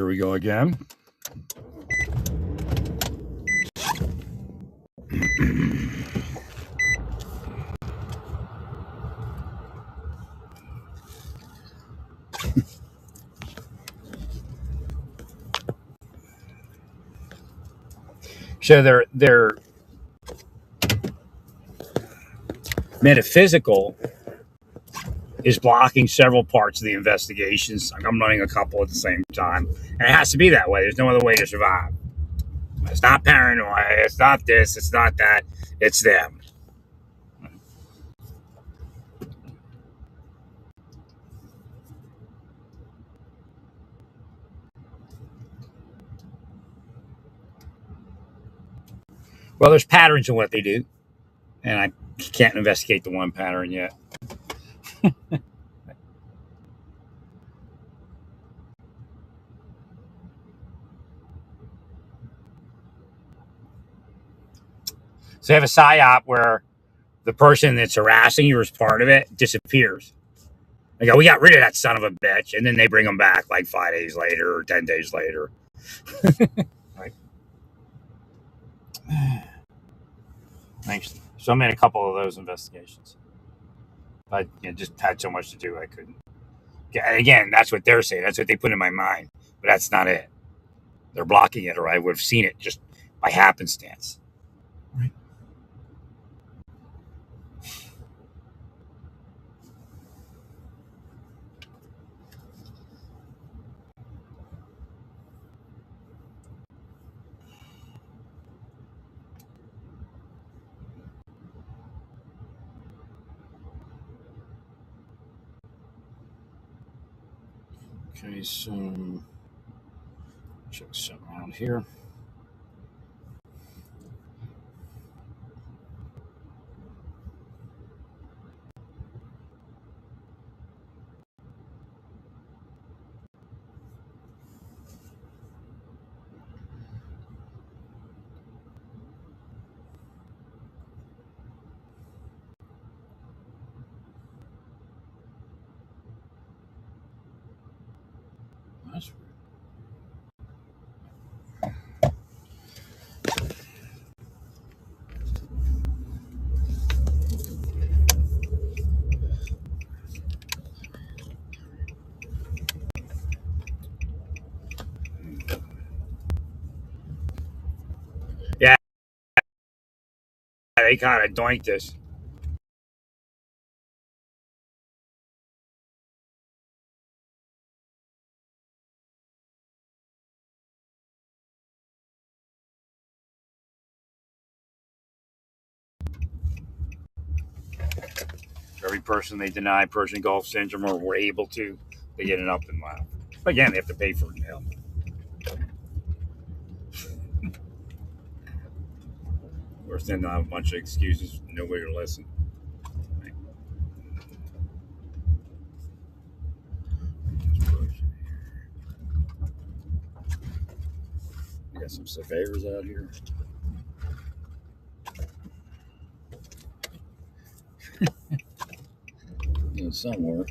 we go again. So they're metaphysical is blocking several parts of the investigations. I'm running a couple at the same time. And it has to be that way. There's no other way to survive. It's not paranoia. It's not this. It's not that. It's them. Well, there's patterns in what they do. And I can't investigate the one pattern yet. So they have a psyop where the person that's harassing you as part of it disappears. They go, we got rid of that son of a bitch. And then they bring them back like 5 days later or 10 days later. Right. Thanks. So I'm in a couple of those investigations. I just had so much to do I couldn't. Again, that's what they're saying. That's what they put in my mind. But that's not it. They're blocking it, or I would have seen it just by happenstance. Right. Okay, so check something around here. That's weird. Yeah, they kind of doinked this. Every person they deny Persian Gulf syndrome or were able to, they get an up and mile. But again, they have to pay for it now. Worse than they'll have a bunch of excuses, nobody will listen. Right. We got some surveyors out here. Somewhere.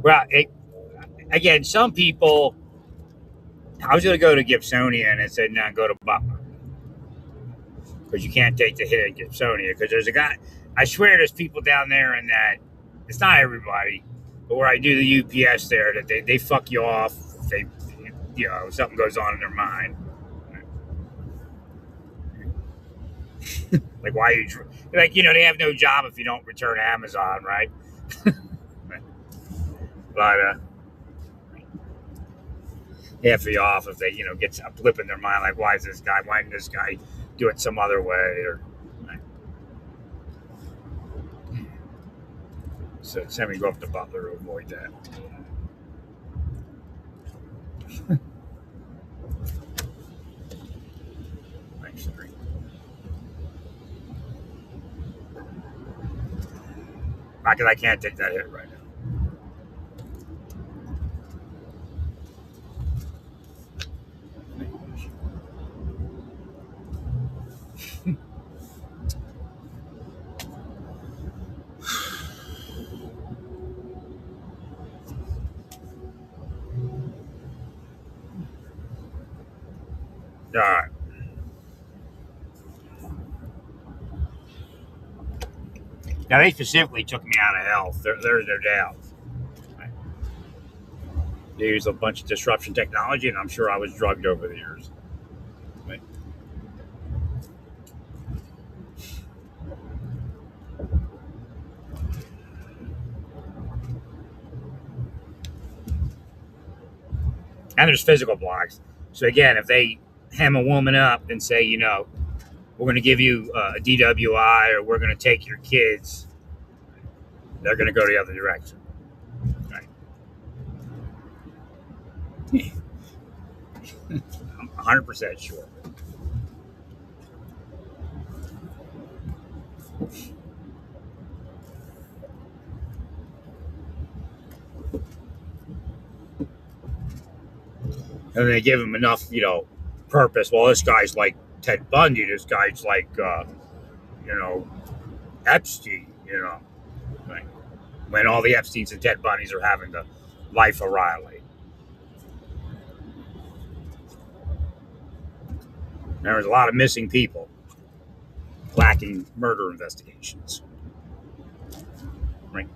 Well, again, some people. I was going to go to Gibsonia, and it said, "No, go to Butler because you can't take the hit at Gibsonia." Because there's a guy. I swear, there's people down there, and that it's not everybody, but where I do the UPS there, that they fuck you off. If they, something goes on in their mind. Like, why you like, they have no job if you don't return Amazon, right? But half of you off if they, get a blip in their mind, like, why didn't this guy do it some other way, or so send me go up to Butler to avoid that. Thanks, Street. Not because I can't take that hit right now. All right. Now they specifically took me out of health. There's no doubt. They used a bunch of disruption technology, and I'm sure I was drugged over the years. Right. And there's physical blocks. So again, if they hem a woman up and say, you know, we're going to give you a DWI or we're going to take your kids, they're going to go the other direction. Right. I'm 100% sure. And they give him enough, you know, purpose. Well, this guy's like Ted Bundy. This guy's like, you know, Epstein, you know. Right. When all the Epsteins and Ted Bundys are having the life of Riley. There's a lot of missing people, lacking murder investigations. Right.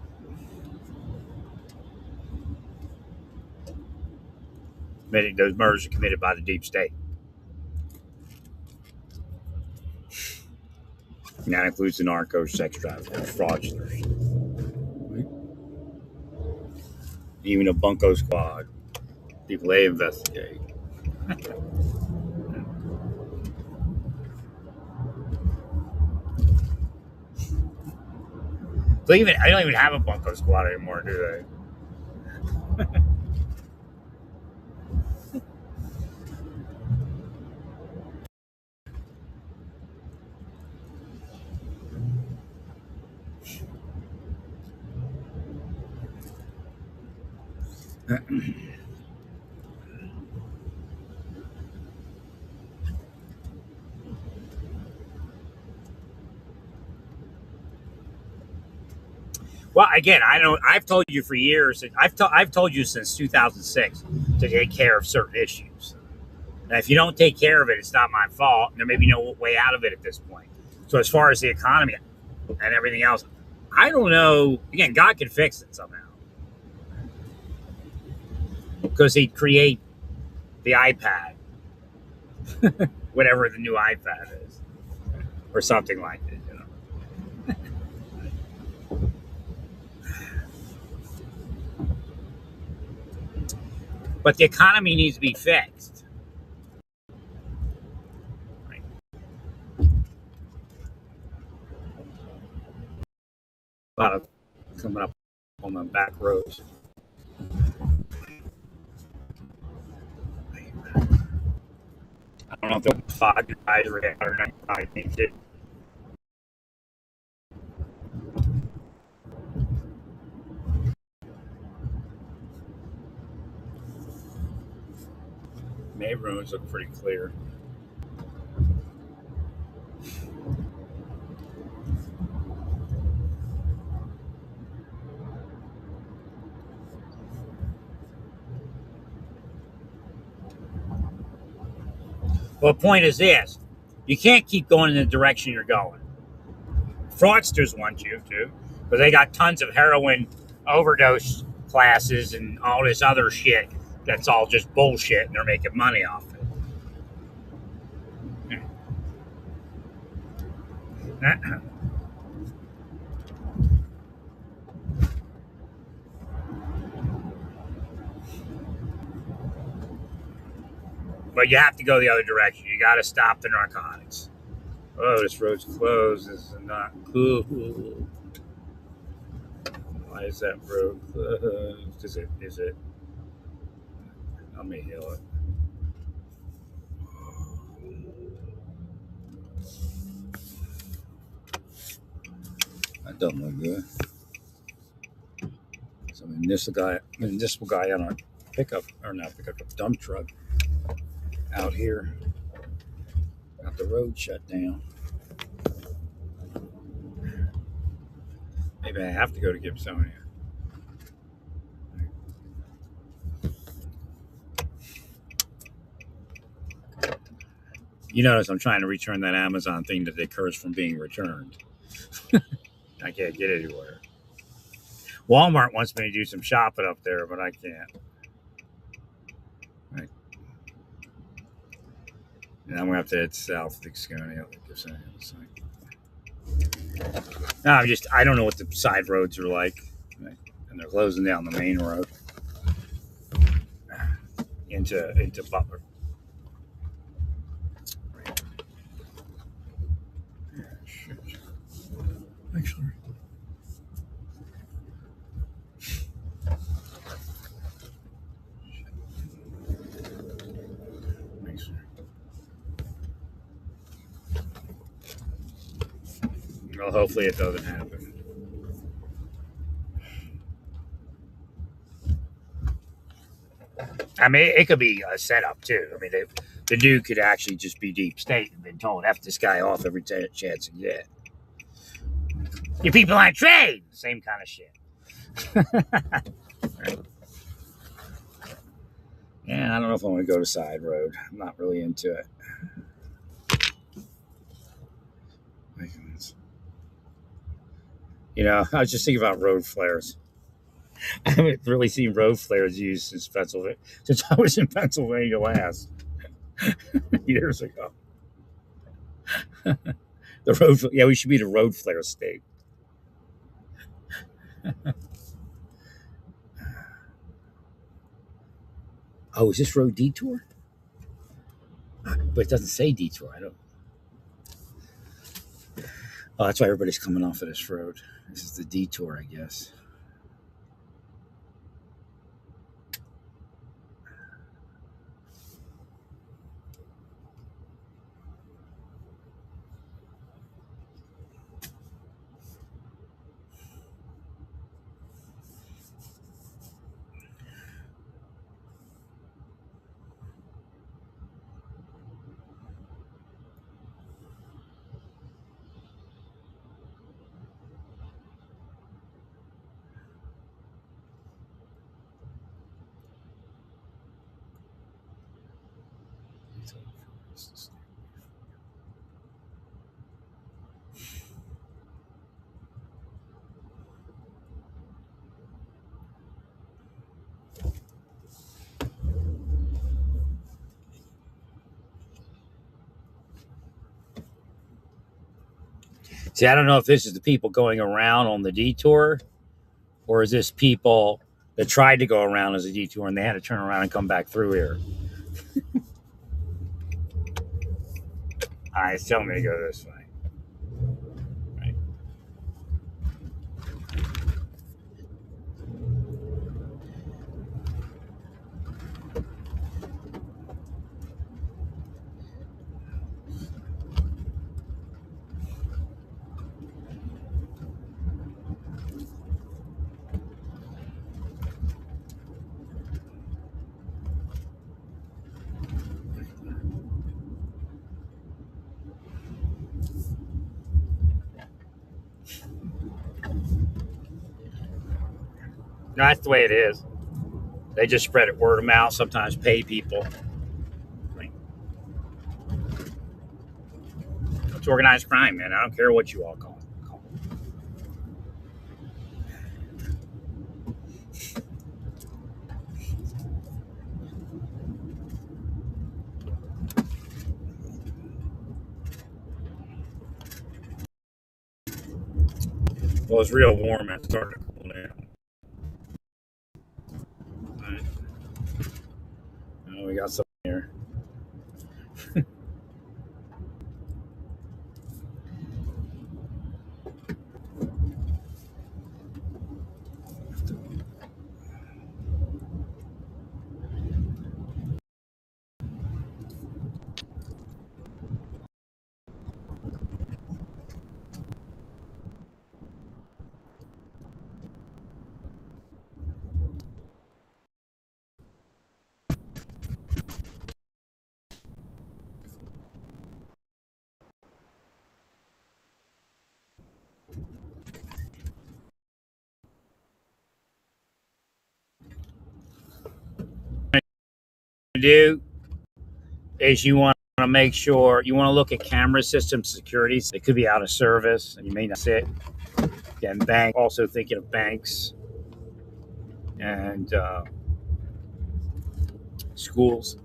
Many of those murders are committed by the deep state. And that includes the narcos, sex traffickers, fraudsters. Right. Even a bunco squad. People they investigate. They don't even have a bunco squad anymore, do they? Well, again, I don't. I've told you for years. I've told you since 2006 to take care of certain issues. And if you don't take care of it, it's not my fault. There may be no way out of it at this point. So as far as the economy and everything else, I don't know. Again, God can fix it somehow because He'd create the iPad, whatever the new iPad is, or something like it. You know. But the economy needs to be fixed. Right. A lot of coming up on the back roads. I don't know if they'll fog advisory out or not. I think it. May roads look pretty clear. Well, the point is this: you can't keep going in the direction you're going. Fraudsters want you to, but they got tons of heroin overdose classes and all this other shit that's all just bullshit, and they're making money off it. But you have to go the other direction. You got to stop the narcotics. Oh, this road's closed. This is not cool. Why is that road closed? Is it? Let me heal it. That don't look good. So municipal guy on a pickup, or not pickup, a dump truck out here. Got the road shut down. Maybe I have to go to Gibsonia. You notice I'm trying to return that Amazon thing that occurs from being returned. I can't get anywhere. Walmart wants me to do some shopping up there, but I can't. Right. And I'm gonna have to head south to Gibsonia. No, I don't know what the side roads are like. Right. And they're closing down the main road into Butler. Actually. Well, hopefully it doesn't happen. I mean, it could be a setup too. I mean, the dude could actually just be deep state and been told F this guy off every chance you get. You people on trade, same kind of shit. Right. Yeah, I don't know if I want to go to side road. I'm not really into it. You know, I was just thinking about road flares. I haven't really seen road flares used since I was in Pennsylvania last years ago. We should be the road flare state. Oh, is this road detour? But it doesn't say detour. I don't. Oh, that's why everybody's coming off of this road. This is the detour, I guess. See, I don't know if this is the people going around on the detour, or is this people that tried to go around as a detour and they had to turn around and come back through here. It's telling me to go this way. Right. No, that's the way it is. They just spread it word of mouth, sometimes pay people. Right. It's organized crime, man. I don't care what you all call it. Well, it's real warm. It started to cool down. All right. Oh, we got some here. Do is you want to make sure you want to look at camera system security. It could be out of service, and you may not see it. Again, bank. Also thinking of banks and schools.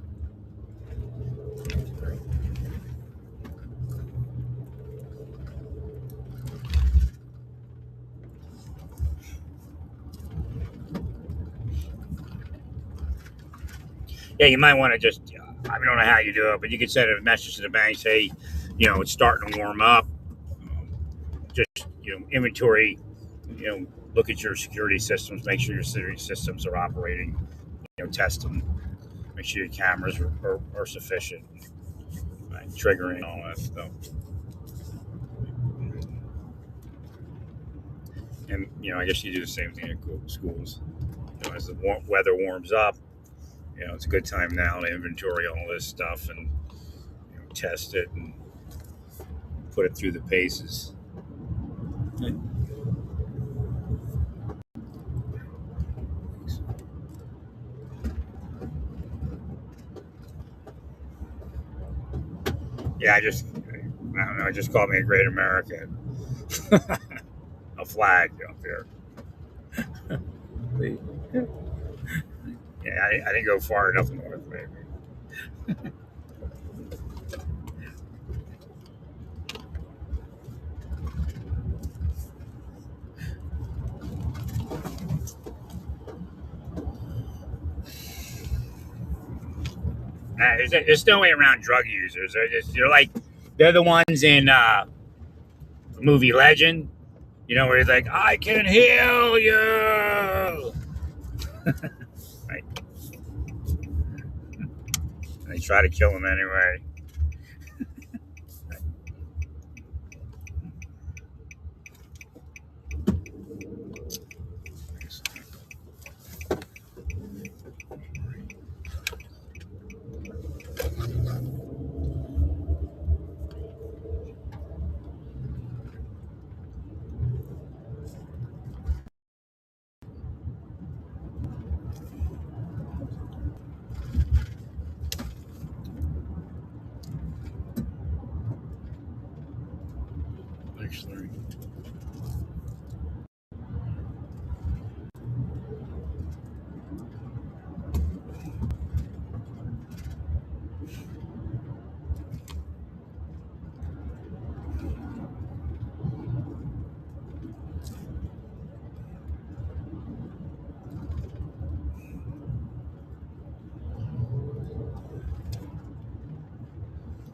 Yeah, you might want to just. I don't know how you do it, but you could send a message to the bank, say, it's starting to warm up. Just inventory. Look at your security systems. Make sure your security systems are operating. Test them. Make sure your cameras are sufficient. Right? Triggering all that stuff. And I guess you do the same thing at schools. As the weather warms up, it's a good time now to inventory all this stuff and test it and put it through the paces. Yeah, I don't know. It just called me a great American. A flag up there. Yeah, I didn't go far enough north, maybe. There's no way around drug users. They're the ones in the movie Legend. Where he's like, "I can heal you." Right? And they try to kill him anyway. Actually,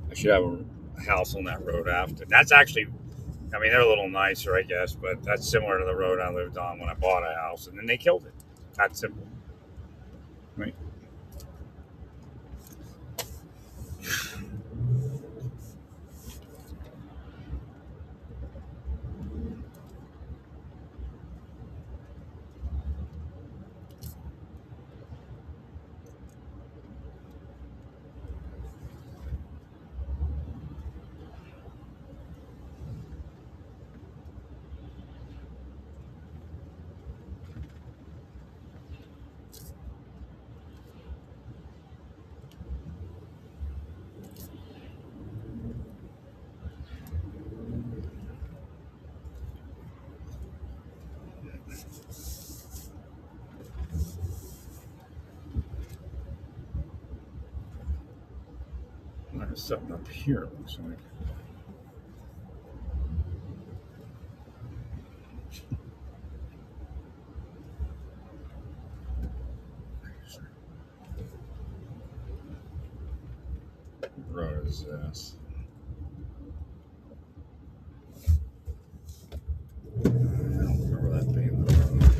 I should have a house on that road after. That's actually, they're a little nicer, I guess, but that's similar to the road I lived on when I bought a house, and then they killed it. That's simple, right? There's something up here. It looks like. What road is this? I don't remember that being the road.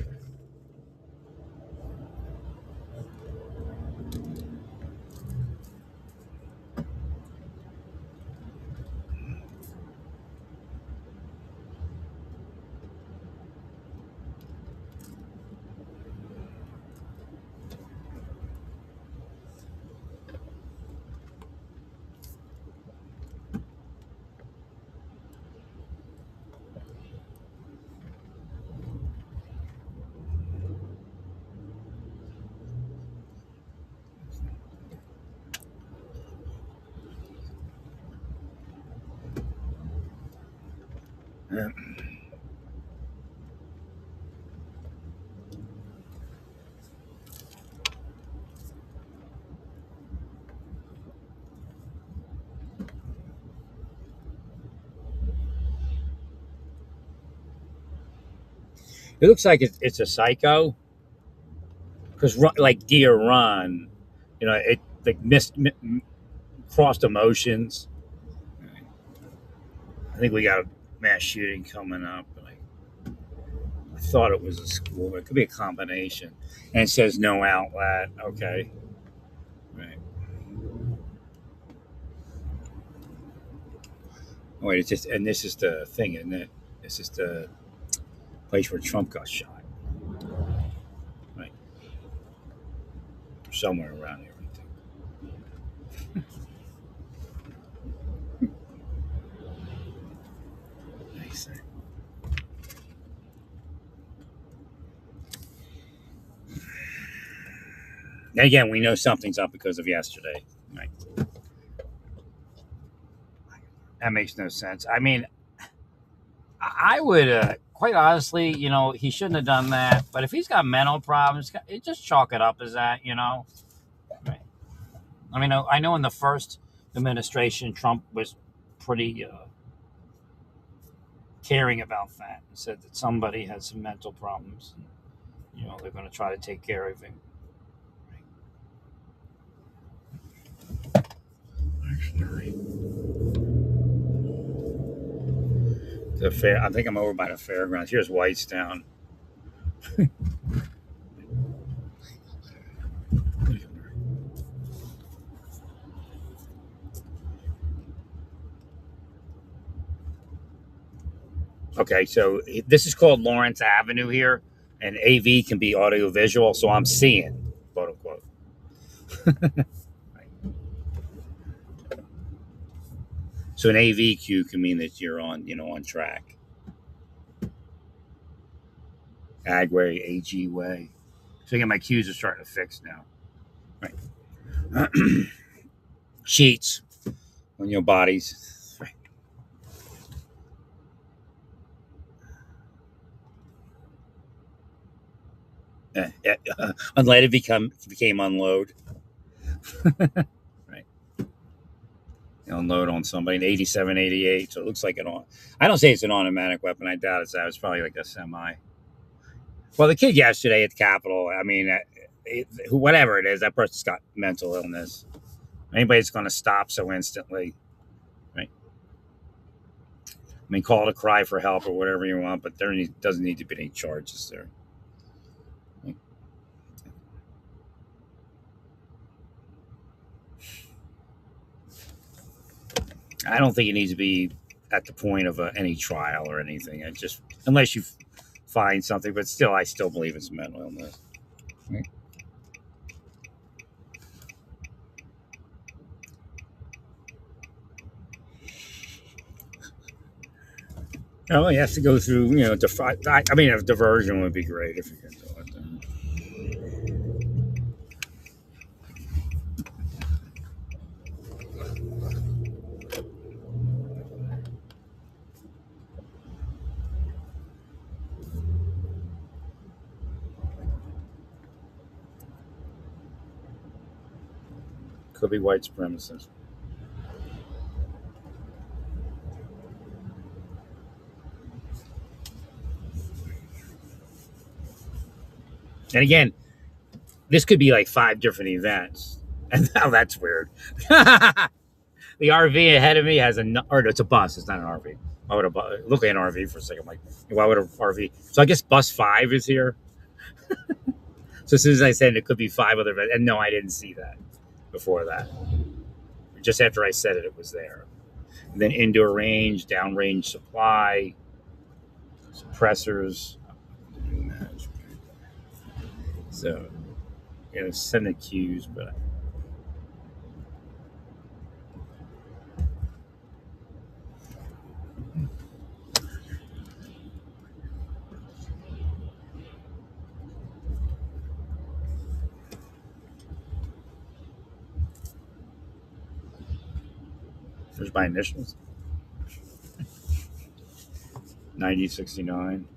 It looks like it's a psycho because like deer run, it like crossed emotions. I think we got a mass shooting coming up. I thought it was a school, but it could be a combination. And it says no outlet. Okay, right. Oh, wait, it's just and this is the thing, isn't it? This is the place where Trump got shot, right? Somewhere around here, I think. Nice. And again, we know something's up because of yesterday. Right. That makes no sense. I mean, I would, quite honestly, he shouldn't have done that. But if he's got mental problems, just chalk it up as that. Right. I mean, I know in the first administration, Trump was pretty caring about that and said that somebody had some mental problems. And, they're going to try to take care of him. The fair. I think I'm over by the fairgrounds. Here's Whitestown. Okay, so this is called Lawrence Avenue here, and AV can be audiovisual, so I'm seeing, quote unquote. So an AVQ can mean that you're on track. Agway, AG way. So again, my cues are starting to fix now. Right. Sheets on your bodies. Right. Unleaded became unload. Right. Unload on somebody in 87, 88. So it looks like I don't say it's an automatic weapon. I doubt it's that. It's probably like a semi. Well, the kid yesterday at the Capitol, I mean, whatever it is, that person's got mental illness. Anybody's going to stop so instantly, right? I mean, call it a cry for help or whatever you want, but there doesn't need to be any charges there. Right? I don't think it needs to be at the point of any trial or anything. Unless you find something, but still, I still believe it's mental illness. Right? Oh, he has to go through, I mean, a diversion would be great if you can do it. Could be white supremacists. And again, this could be like 5 different events. And now that's weird. The RV ahead of me has or it's a bus. It's not an RV. Why would look at an RV for a second? I'm like, why would an RV? So I guess bus 5 is here. So as soon as I said it could be 5 other events, and no, I didn't see that before that. Just after I said it, it was there. And then indoor range, downrange supply, suppressors. So, send the cues, but there's my initials. 9069.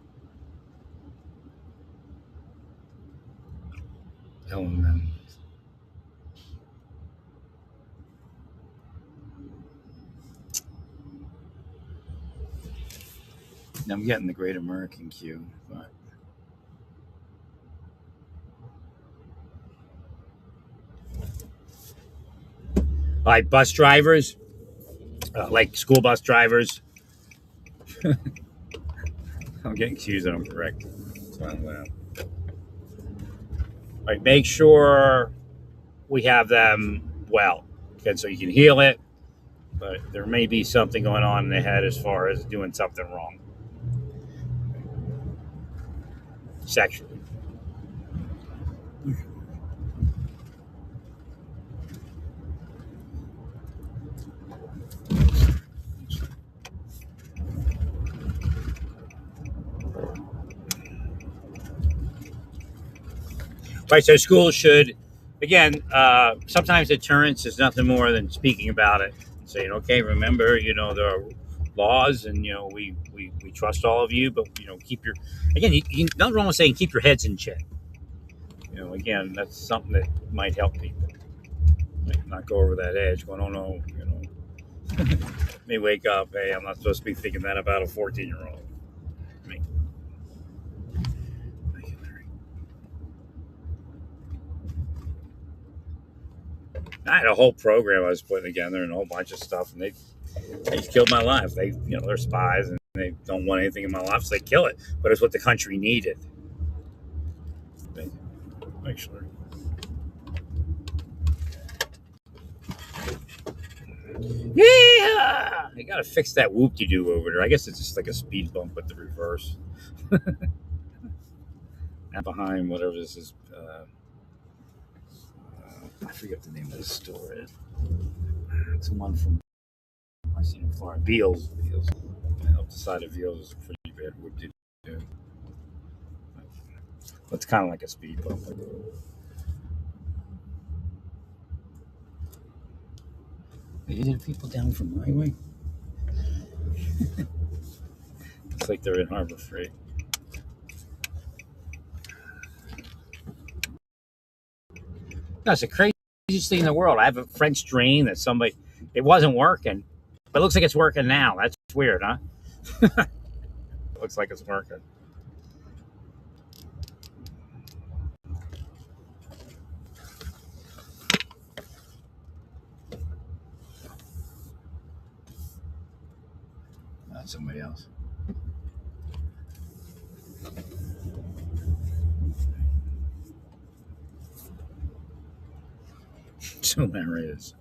Element. I'm getting the Great American queue, but like bus drivers, like school bus drivers. I'm getting cues that I'm correct. So, like, make sure we have them well, okay, so you can heal it, but there may be something going on in the head as far as doing something wrong sexually. Right, so schools should, again, sometimes deterrence is nothing more than speaking about it, saying, okay, remember, there are laws, and we trust all of you, but keep your, again, nothing wrong with saying keep your heads in check. Again, that's something that might help people. Not go over that edge, going, oh no, may wake up, hey, I'm not supposed to be thinking that about a 14-year-old. I had a whole program I was putting together and a whole bunch of stuff, and they just killed my life. They're spies and they don't want anything in my life, so they kill it. But it's what the country needed. Make sure. Yeah, they gotta fix that whoop-de-doo over there. I guess it's just like a speed bump with the reverse. And behind whatever this is, I forget the name of the store. It's the one from I seen in Florida. Beals. Up the side of Beals is a pretty bad whoop-de-doo. It's kind of like a speed bump. Are you hitting people down from my way? It's like they're in Harbor Freight. That's the craziest thing in the world. I have a French drain that it wasn't working, but it looks like it's working now. That's weird, huh? Looks like it's working. Not somebody else. So there it is.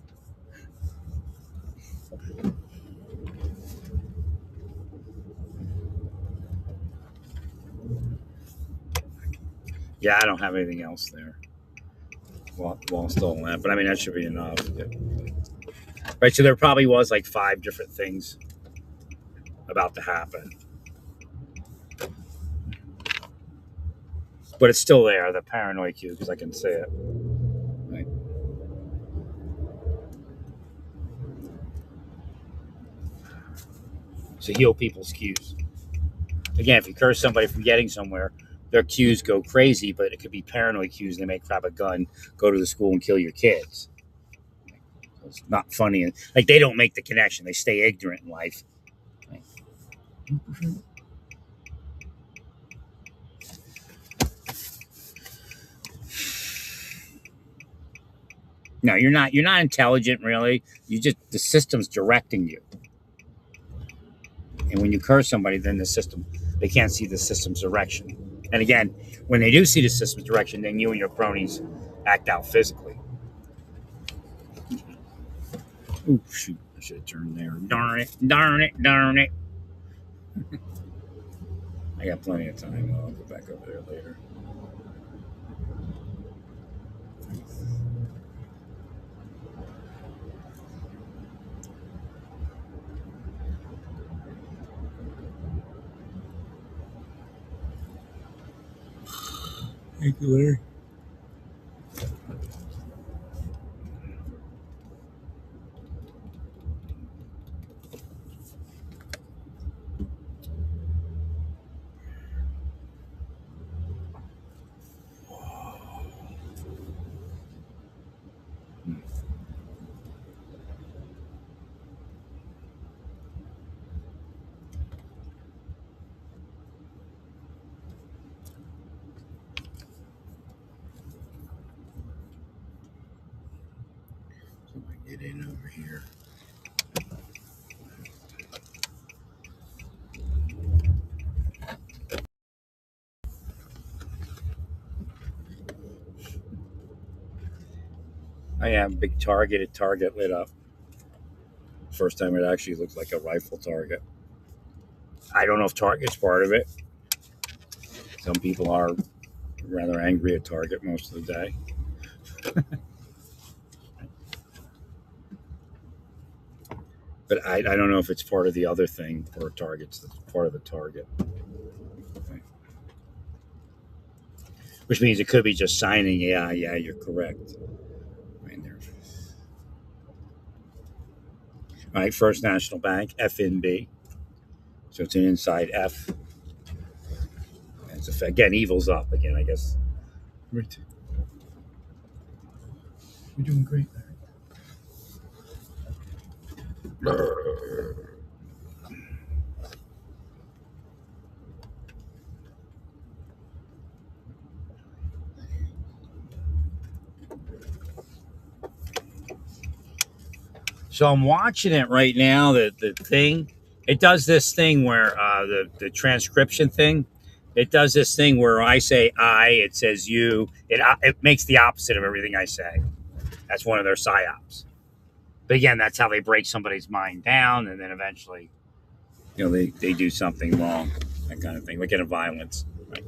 Yeah, I don't have anything else there. Wall still on that, but I mean that should be enough. Yeah. Right, so there probably was like 5 different things about to happen, but it's still there. The paranoid cue, because I can see it. Right. So heal people's cues. Again, if you curse somebody from getting somewhere, their cues go crazy, but it could be paranoid cues. They may grab a gun, go to the school, and kill your kids. It's not funny. Like, they don't make the connection. They stay ignorant in life. No, you're not. You're not intelligent, really. The system's directing you. And when you curse somebody, then they can't see the system's direction. And again, when they do see the system's direction, then you and your cronies act out physically. Oh, shoot. I should have turned there. Darn it. I got plenty of time. I'll go back over there later. Thank you, Larry. get in over here. I am big target. Target lit up. First time it actually looked like a rifle target. I don't know if Target's part of it. Some people are rather angry at Target most of the day. But I don't know if it's part of the other thing or Target's part of the Target. Which means it could be just signing. Yeah, you're correct. All right, First National Bank, FNB. So it's an inside F. It's again, evil's up again, I guess. Right. You're doing great there. So I'm watching it right now. The thing, it does this thing where the transcription thing, it does this thing where I say I, it says you. It makes the opposite of everything I say. That's one of their psyops. But again, that's how they break somebody's mind down, and then eventually, they do something wrong, that kind of thing, like in a violence. Right?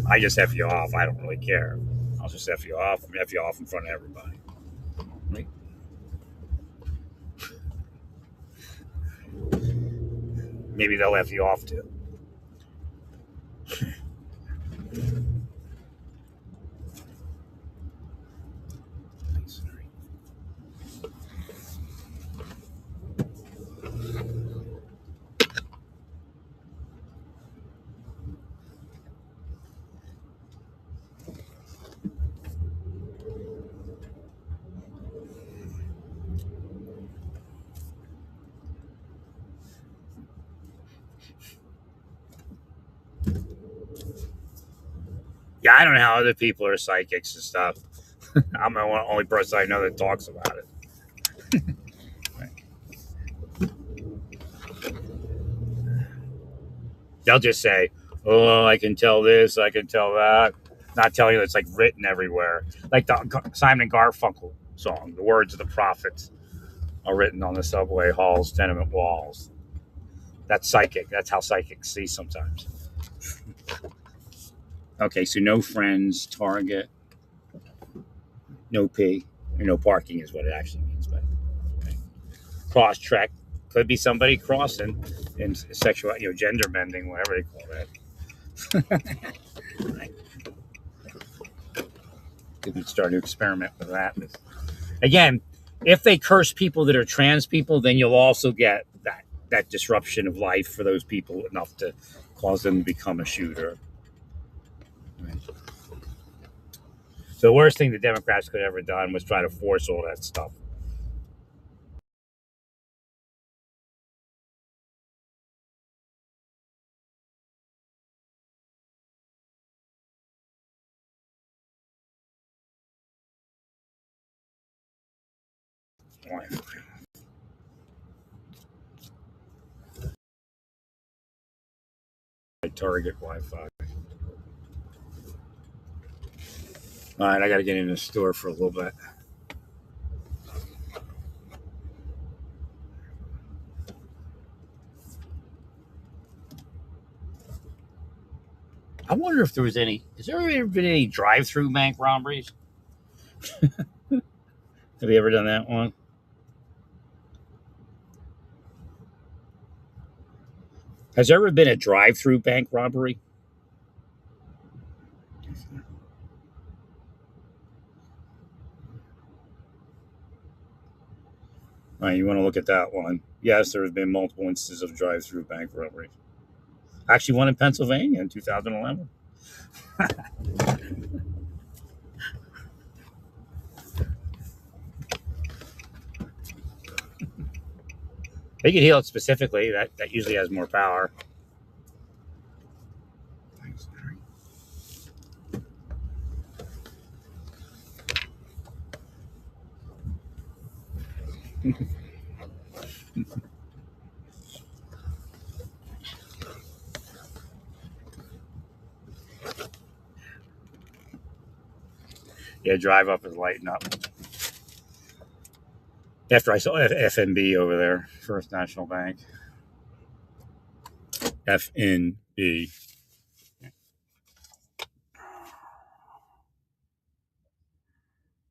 I just F you off. I don't really care. I'll just F you off. F you off in front of everybody. Right? Maybe they'll F you off too. Yeah, I don't know how other people are psychics and stuff. I'm the only person I know that talks about it. They'll just say, "Oh, I can tell this, I can tell that," not telling you it's like written everywhere, like the Simon Garfunkel song. The words of the prophets are written on the subway halls, tenement walls. That's psychic. That's how psychics see sometimes. Okay, so no friends, Target, no P, or no parking is what it actually means. But okay. Cross track could be somebody crossing in sexual, gender bending, whatever they call that. Right. Could start to experiment with that. Again, if they curse people that are trans people, then you'll also get that disruption of life for those people enough to cause them to become a shooter. Right. So the worst thing the Democrats could have ever done was try to force all that stuff. Target Wi-Fi. All right, I got to get in the store for a little bit. I wonder if there was any. Has there ever been any drive-through bank robberies? Have you ever done that one? Has there ever been a drive-through bank robbery? All right, you want to look at that one? Yes, there have been multiple instances of drive-through bank robberies. Actually, one in Pennsylvania in 2011. They can heal it specifically. That usually has more power. Yeah, drive up is lighting up. After I saw FNB over there, First National Bank. FNB.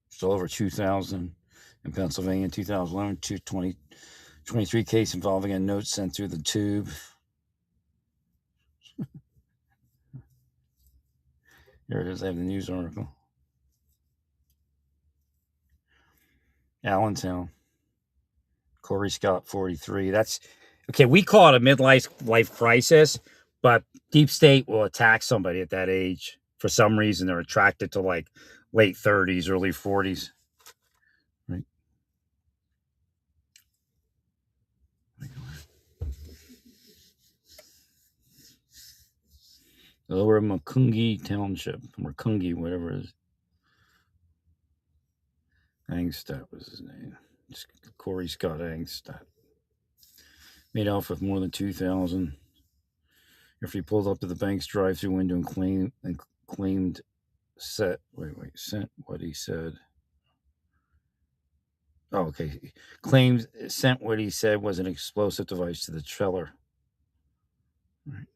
Still over 2,000 in Pennsylvania in 2011. 23 case involving a note sent through the tube. Here it is. I have the news article. Allentown. Corey Scott, 43. That's okay. We call it a midlife crisis, but deep state will attack somebody at that age for some reason. They're attracted to like late 30s, early 40s. Right. Lower Macungie Township, Macungie, whatever it is. Angstadt was his name. Corey Scott Angstadt. Made off with more than 2,000. After he pulled up to the bank's drive-through window and claimed sent what he said. Oh, okay. Claimed sent what he said was an explosive device to the teller. Right.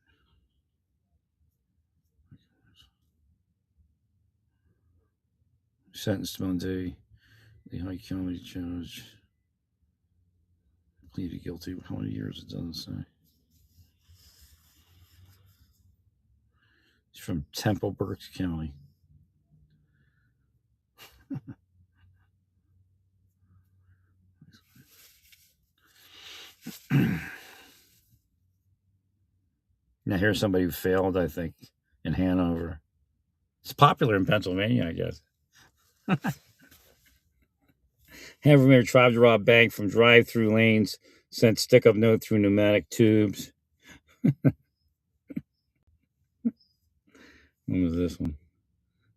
Sentenced Monday. The high county judge pleaded guilty. How many years it doesn't say. He's from Temple, Berks County. Now here's somebody who failed, I think, in Hanover. It's popular in Pennsylvania, I guess. Havermere tried to rob bank from drive-through lanes, sent stick-up note through pneumatic tubes. When was this one?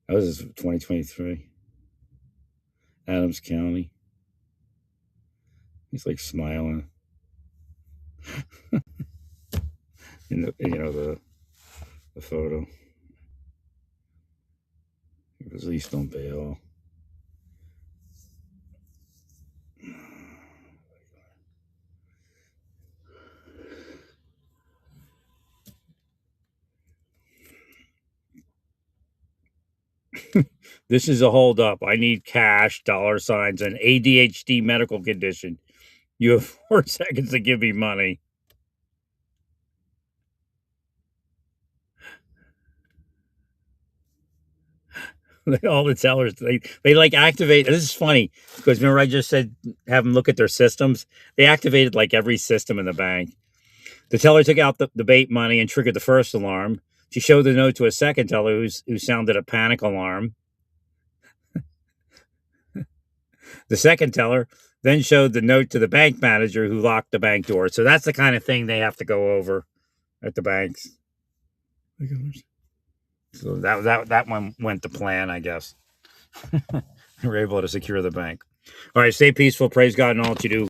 That was 2023. Adams County. He's like smiling. The photo. He was released on bail. This is a holdup. I need cash, $signs, an ADHD medical condition. You have 4 seconds to give me money. All the tellers, they like activate. This is funny because remember I just said have them look at their systems. They activated like every system in the bank. The teller took out the bait money and triggered the first alarm. She showed the note to a second teller who sounded a panic alarm. The second teller then showed the note to the bank manager who locked the bank door. So that's the kind of thing they have to go over at the banks. So that one went to plan, I guess. We were able to secure the bank. All right, stay peaceful. Praise God in all that you do.